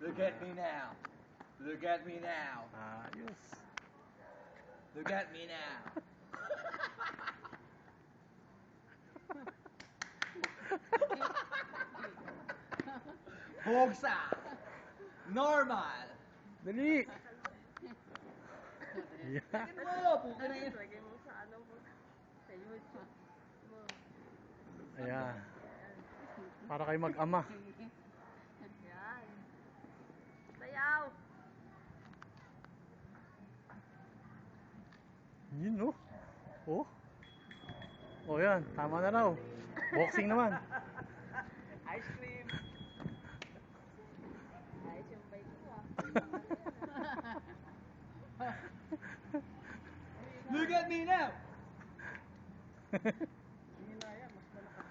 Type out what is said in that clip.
Look at me now. Look at me now. Ayos. Look at me now. Bogsa. Normal. Dali. Tingin mo, puka na yun. Lagay mo sa ano mo. Sa YouTube mo. Ayan. Para kayo mag-ama. Yan. Sayaw. Yun, oh. Oh. Oh, yan. Tama na raw. Boxing naman. Ice cream. Ayos yung bike mo ah. Look at me now. Hinaya, mas malakas.